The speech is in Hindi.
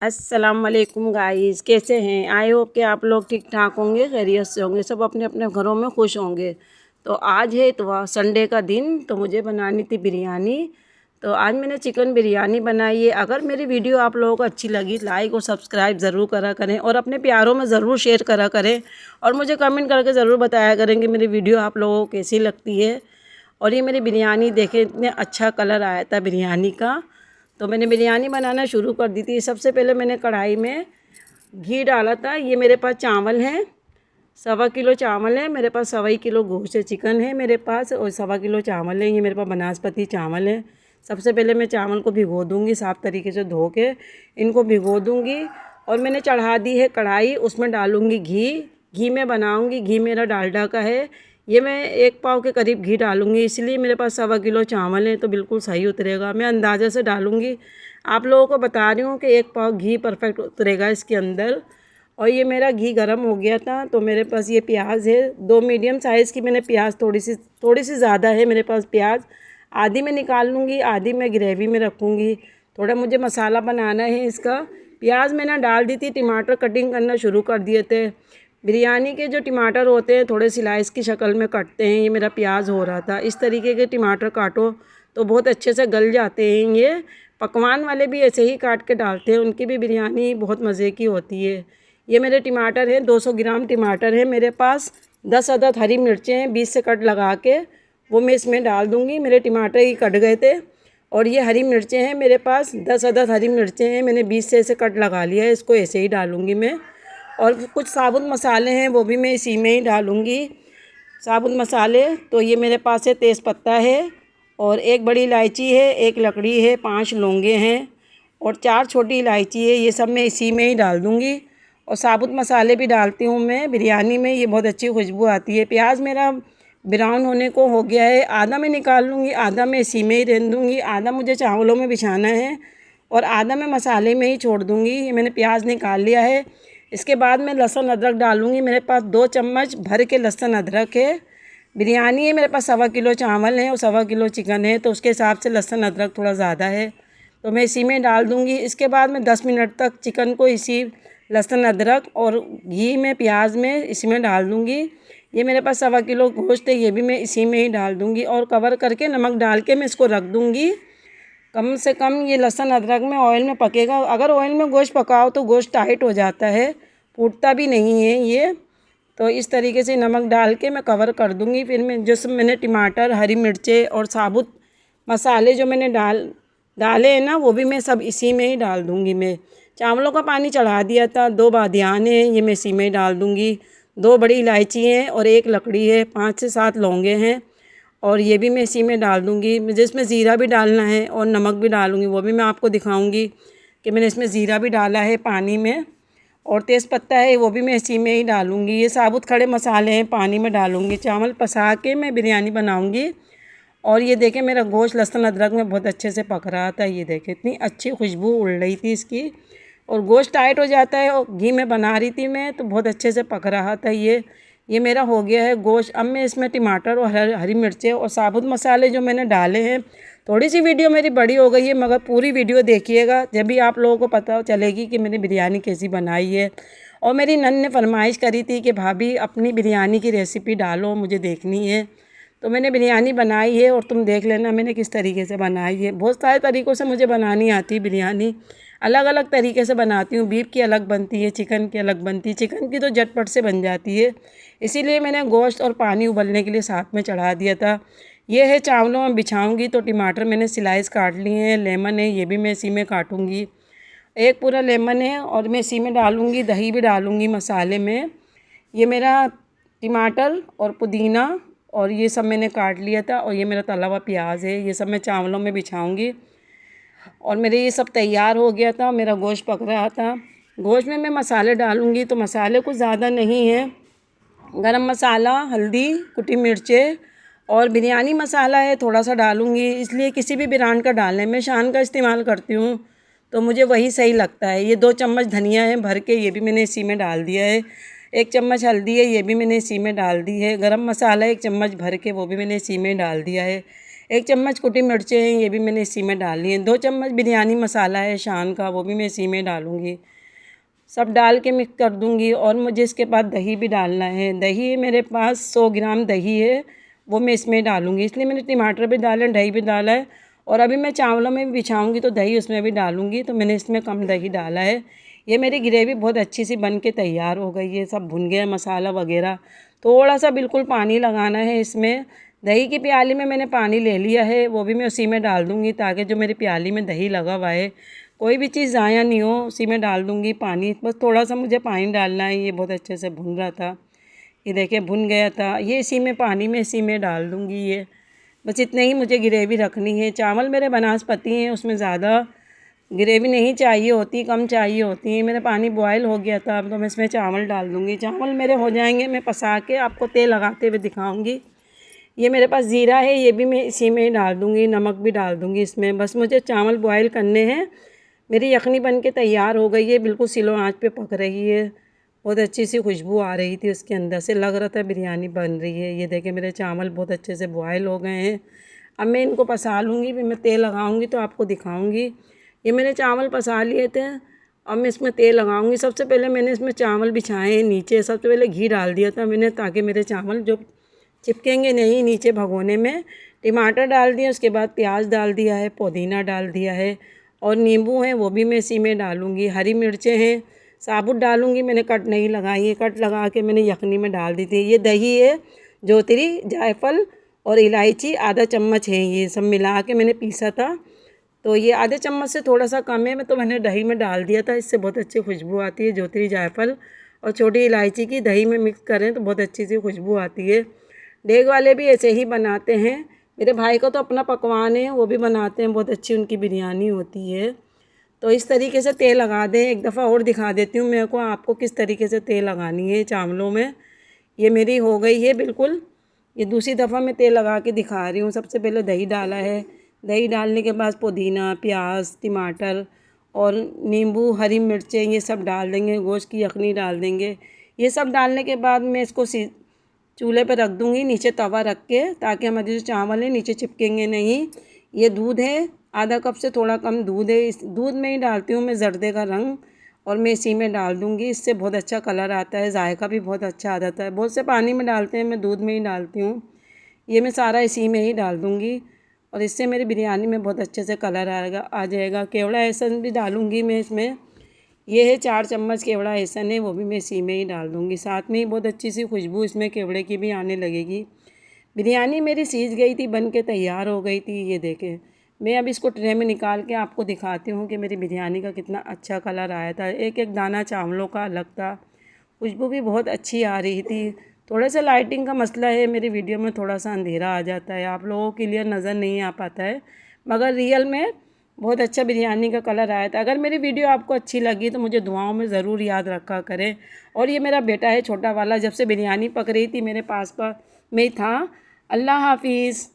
अस्सलाम वालेकुम गाइस, कैसे हैं? आई होप कि आप लोग ठीक ठाक होंगे, खैरियत से होंगे, सब अपने अपने घरों में खुश होंगे। तो आज है इतवार, संडे का दिन, तो मुझे बनानी थी बिरयानी। तो आज मैंने चिकन बिरयानी बनाई है। अगर मेरी वीडियो आप लोगों को अच्छी लगी, लाइक और सब्सक्राइब ज़रूर करा करें और अपने प्यारों में ज़रूर शेयर करा करें और मुझे कमेंट करके ज़रूर बताया करें कि मेरी वीडियो आप लोगों को कैसी लगती है। और ये मेरी बिरयानी देखें, इतने अच्छा कलर आया था बिरयानी का। तो मैंने बिरयानी बनाना शुरू कर दी थी। सबसे पहले मैंने कढ़ाई में घी डाला था। ये मेरे पास चावल हैं, 1.25 किलो चावल है मेरे पास, 1.25 किलो गोश्त है, चिकन है मेरे पास और 1.25 किलो चावल है। ये मेरे पास बनास्पति चावल है। सबसे पहले मैं चावल को भिगो दूँगी, साफ़ तरीके से धो के इनको भिगो दूँगी। और मैंने चढ़ा दी है कढ़ाई, उसमें डालूँगी घी। घी में बनाऊँगी, घी मेरा डालडा का है। ये मैं 1 पाव के करीब घी डालूँगी, इसलिए मेरे पास 1.25 किलो चावल है तो बिल्कुल सही उतरेगा। मैं अंदाज़े से डालूँगी, आप लोगों को बता रही हूँ कि 1 पाव घी परफेक्ट उतरेगा इसके अंदर। और ये मेरा घी गर्म हो गया था तो मेरे पास ये प्याज है, 2 मीडियम साइज़ की मैंने प्याज, थोड़ी सी ज़्यादा है मेरे पास प्याज। आधी मैं निकाल लूँगी, आधी मैं ग्रेवी में रखूँगी। थोड़ा मुझे मसाला बनाना है इसका। प्याज मैंने डाल दी थी, टमाटर कटिंग करना शुरू कर दिए थे। बिरयानी के जो टमाटर होते हैं थोड़े स्लाइस की शक्ल में कटते हैं। ये मेरा प्याज हो रहा था। इस तरीके के टमाटर काटो तो बहुत अच्छे से गल जाते हैं। ये पकवान वाले भी ऐसे ही काट के डालते हैं, उनकी भी बिरयानी बहुत मज़े की होती है। ये मेरे टमाटर हैं, 200 ग्राम टमाटर है मेरे पास। 10 अदद हरी मिर्चें हैं, 20 से कट लगा के वो मैं इसमें डाल दूँगी। मेरे टमाटर ही कट गए थे। और ये हरी मिर्चें हैं मेरे पास, 10 अदद हरी मिर्चें हैं, मैंने 20 से ऐसे कट लगा लिया है। इसको ऐसे ही डालूँगी मैं। और कुछ साबुत मसाले हैं, वो भी मैं इसी में ही डालूँगी। साबुत मसाले तो ये मेरे पास है, तेज़पत्ता है और 1 बड़ी इलायची है, 1 लकड़ी है, 5 लौंगे हैं और 4 छोटी इलायची है। ये सब मैं इसी में ही डाल दूँगी। और साबुत मसाले भी डालती हूँ मैं बिरयानी में, ये बहुत अच्छी खुशबू आती है। प्याज मेरा ब्राउन होने को हो गया है, आधा मैं निकाल लूँगी, आधा मैं इसी में ही रहने दूँगी, आधा मुझे चावलों में बिछाना है और आधा मैं मसाले में ही छोड़ दूँगी। ये मैंने प्याज निकाल लिया है। इसके बाद मैं लहसुन अदरक डालूँगी। मेरे पास 2 चम्मच भर के लहसुन अदरक है। बिरयानी है मेरे पास, 1.25 किलो चावल है और 1.25 किलो चिकन है, तो उसके हिसाब से लहसुन अदरक थोड़ा ज़्यादा है, तो मैं इसी में डाल दूँगी। इसके बाद मैं 10 मिनट तक चिकन को इसी लहसुन अदरक और घी में, प्याज में, इसी में डाल दूँगी। ये मेरे पास 1.25 किलो गोश्त है, ये भी मैं इसी में ही डाल दूँगी और कवर करके नमक डाल के मैं इसको रख दूँगी। कम से कम ये लहसुन अदरक में ऑयल में पकेगा। अगर ऑयल में गोश्त पकाओ तो गोश्त टाइट हो जाता है, फूटता भी नहीं है ये। तो इस तरीके से नमक डाल के मैं कवर कर दूँगी। फिर मैं मैंने टमाटर, हरी मिर्चें और साबुत मसाले जो मैंने डाले हैं ना, वो भी मैं सब इसी में ही डाल दूँगी। मैं चावलों का पानी चढ़ा दिया था। 2 बादियान हैं, ये मैं इसी में ही डाल दूँगी। 2 बड़ी इलायची हैं और 1 लकड़ी है, 5 से 7 लौंगे हैं और ये भी मैं इसी में डाल दूँगी। मुझे इसमें ज़ीरा भी डालना है और नमक भी डालूँगी, वो भी मैं आपको दिखाऊँगी कि मैंने इसमें ज़ीरा भी डाला है पानी में। और तेज़पत्ता है, वो भी मैं इसी में ही डालूँगी। ये साबुत खड़े मसाले हैं, पानी में डालूँगी। चावल पसा के मैं बिरयानी बनाऊँगी। और ये देखें, मेरा गोश्त लहसुन अदरक में बहुत अच्छे से पक रहा था। ये देखें, इतनी अच्छी खुशबू उड़ रही थी इसकी। और गोश्त टाइट हो जाता है और घी में बना रही थी मैं, तो बहुत अच्छे से पक रहा था ये मेरा हो गया है गोश्त। अब मैं इसमें टमाटर और हरी मिर्चें और साबुत मसाले जो मैंने डाले हैं, थोड़ी सी वीडियो मेरी बड़ी हो गई है मगर पूरी वीडियो देखिएगा, जब भी आप लोगों को पता चलेगी कि मैंने बिरयानी कैसी बनाई है। और मेरी नन ने फरमाइश करी थी कि भाभी अपनी बिरयानी की रेसिपी डालो, मुझे देखनी है। तो मैंने बिरयानी बनाई है और तुम देख लेना मैंने किस तरीके से बनाई है। बहुत सारे तरीक़ों से मुझे बनानी आती है बिरयानी, अलग अलग तरीके से बनाती हूँ। बीफ की अलग बनती है, चिकन की अलग बनती है। चिकन की तो झटपट से बन जाती है, इसीलिए मैंने गोश्त और पानी उबलने के लिए साथ में चढ़ा दिया था। ये है चावलों में बिछाऊँगी। तो टमाटर मैंने स्लाइस काट लिए हैं, लेमन है, ये भी मैं इसी में काटूँगी। 1 पूरा लेमन है और मैं इसी में डालूँगी, दही भी डालूँगी मसाले में। ये मेरा टमाटर और पुदीना और ये सब मैंने काट लिया था और ये मेरा तला हुआ प्याज है, ये सब मैं चावलों में बिछाऊँगी। और मेरे ये सब तैयार हो गया था, मेरा गोश्त पक रहा था। गोश्त में मैं मसाले डालूँगी, तो मसाले कुछ ज़्यादा नहीं है। गरम मसाला, हल्दी, कुटी मिर्चें और बिरयानी मसाला है, थोड़ा सा डालूँगी, इसलिए किसी भी ब्रांड का डालने में शान का इस्तेमाल करती हूँ, तो मुझे वही सही लगता है। ये 2 चम्मच धनिया है भर के, ये भी मैंने इसी में डाल दिया है। 1 चम्मच हल्दी है, ये भी मैंने इसी में डाल दी है। गरम मसाला 1 चम्मच भर के, वो भी मैंने इसी में डाल दिया है। 1 चम्मच कुटी मिर्चें हैं, ये भी मैंने इसी में डाली हैं। 2 चम्मच बिरयानी मसाला है शान का, वो भी मैं इसी में डालूँगी। सब डाल के मिक्स कर दूँगी। और मुझे इसके बाद दही भी डालना है। दही मेरे पास 100 ग्राम दही है, वो मैं इसमें डालूँगी। इसलिए मैंने टमाटर भी डाला है, दही भी डाला है। और अभी मैं चावलों में भी बिछाऊँगी तो दही उसमें भी डालूँगी, तो मैंने इसमें कम दही डाला है। ये मेरी ग्रेवी बहुत अच्छी सी बन के तैयार हो गई है। सब भुन गया मसाला वगैरह। थोड़ा सा बिल्कुल पानी लगाना है इसमें। दही की प्याली में मैंने पानी ले लिया है, वो भी मैं उसी में डाल दूँगी, ताकि जो मेरी प्याली में दही लगा हुआ है कोई भी चीज़ ज़ाया नहीं हो। उसी में डाल दूँगी पानी। बस थोड़ा सा मुझे पानी डालना है। ये बहुत अच्छे से भुन रहा था, ये देखिए भुन गया था। ये इसी में पानी में इसी में डाल दूँगी ये। बस इतने ही मुझे ग्रेवी रखनी है। चावल मेरे बनास्पति हैं, उसमें ज़्यादा ग्रेवी नहीं चाहिए होती, कम चाहिए होती है। मेरा पानी बॉयल हो गया था, अब तो मैं इसमें चावल डाल दूँगी। चावल मेरे हो जाएंगे, मैं पसा के आपको तेल लगाते हुए दिखाऊँगी। ये मेरे पास ज़ीरा है, ये भी मैं इसी में डाल दूँगी। नमक भी डाल दूँगी इसमें। बस मुझे चावल बॉयल करने हैं। मेरी यखनी बन के तैयार हो गई है, बिल्कुल स्लो आँच पे पक रही है। बहुत अच्छी सी खुशबू आ रही थी उसके अंदर से, लग रहा था बिरयानी बन रही है। ये देखिए मेरे चावल बहुत अच्छे से बॉयल हो गए हैं। अब मैं इनको पसा लूँगी, फिर मैं तेल लगाऊँगी तो आपको दिखाऊँगी। ये मैंने चावल पसा लिए थे, अब मैं इसमें तेल लगाऊँगी। सबसे पहले मैंने इसमें चावल बिछाए हैं नीचे। सबसे पहले घी डाल दिया था मैंने, ताकि मेरे चावल जो चिपकेंगे नहीं नीचे भगोने में। टमाटर डाल दिया, उसके बाद प्याज डाल दिया है, पुदीना डाल दिया है, और नींबू है वो भी मैं इसी में डालूँगी। हरी मिर्चें हैं, साबुत डालूँगी, मैंने कट नहीं लगाई है। कट लगा के मैंने यखनी में डाल दी थी। ये दही है, जोतरी, जायफल और इलायची आधा चम्मच है, ये सब मिला के मैंने पीसा था। तो ये आधे चम्मच से थोड़ा सा कम है, मैं तो मैंने दही में डाल दिया था। इससे बहुत अच्छी खुशबू आती है। जोतरी, जायफल और छोटी इलायची की दही में मिक्स करें तो बहुत अच्छी सी खुशबू आती है। देग वाले भी ऐसे ही बनाते हैं। मेरे भाई का तो अपना पकवान है, वो भी बनाते हैं, बहुत अच्छी उनकी बिरयानी होती है। तो इस तरीके से तेल लगा दें। एक दफ़ा और दिखा देती हूँ मेरे को आपको किस तरीके से तेल लगानी है चावलों में। ये मेरी हो गई है बिल्कुल। ये दूसरी दफ़ा मैं तेल लगा के दिखा रही हूँ। सबसे पहले दही डाला है, दही डालने के बाद पुदीना, प्याज, टमाटर और नींबू, हरी मिर्चें ये सब डाल देंगे। गोश्त की यखनी डाल देंगे। ये सब डालने के बाद मैं इसको चूल्हे पर रख दूँगी, नीचे तवा रख के, ताकि हमारे जो चावल है नीचे चिपकेंगे नहीं। ये दूध है, आधा कप से थोड़ा कम दूध है। इस दूध में ही डालती हूँ मैं जर्दे का रंग, और मैं इसी में डाल दूँगी। इससे बहुत अच्छा कलर आता है, जायका भी बहुत अच्छा आ जाता है। बहुत से पानी में डालते हैं, मैं दूध में ही डालती हूँ। ये मैं सारा इसी में ही डाल दूँगी, और इससे मेरी बिरयानी में बहुत अच्छे से कलर आ जाएगा। केवड़ा एहसन भी डालूँगी मैं इसमें। ये है 4 चम्मच केवड़ा एहसन है, वो भी मैं इसी में ही डाल दूँगी। साथ में ही बहुत अच्छी सी खुशबू इसमें केवड़े की भी आने लगेगी। बिरयानी मेरी सीज गई थी, बन के तैयार हो गई थी। ये देखें, मैं अब इसको ट्रे में निकाल के आपको दिखाती हूँ कि मेरी बिरयानी का कितना अच्छा कलर आया था। एक एक दाना चावलों का अलग था, खुशबू भी बहुत अच्छी आ रही थी। थोड़ा सा लाइटिंग का मसला है, मेरी वीडियो में थोड़ा सा अंधेरा आ जाता है, आप लोगों को क्लियर नज़र नहीं आ पाता है, मगर रियल में बहुत अच्छा बिरयानी का कलर आया था। अगर मेरी वीडियो आपको अच्छी लगी तो मुझे दुआओं में ज़रूर याद रखा करें। और ये मेरा बेटा है छोटा वाला, जब से बिरयानी पक रही थी मेरे पास में ही था। अल्लाह हाफिज़।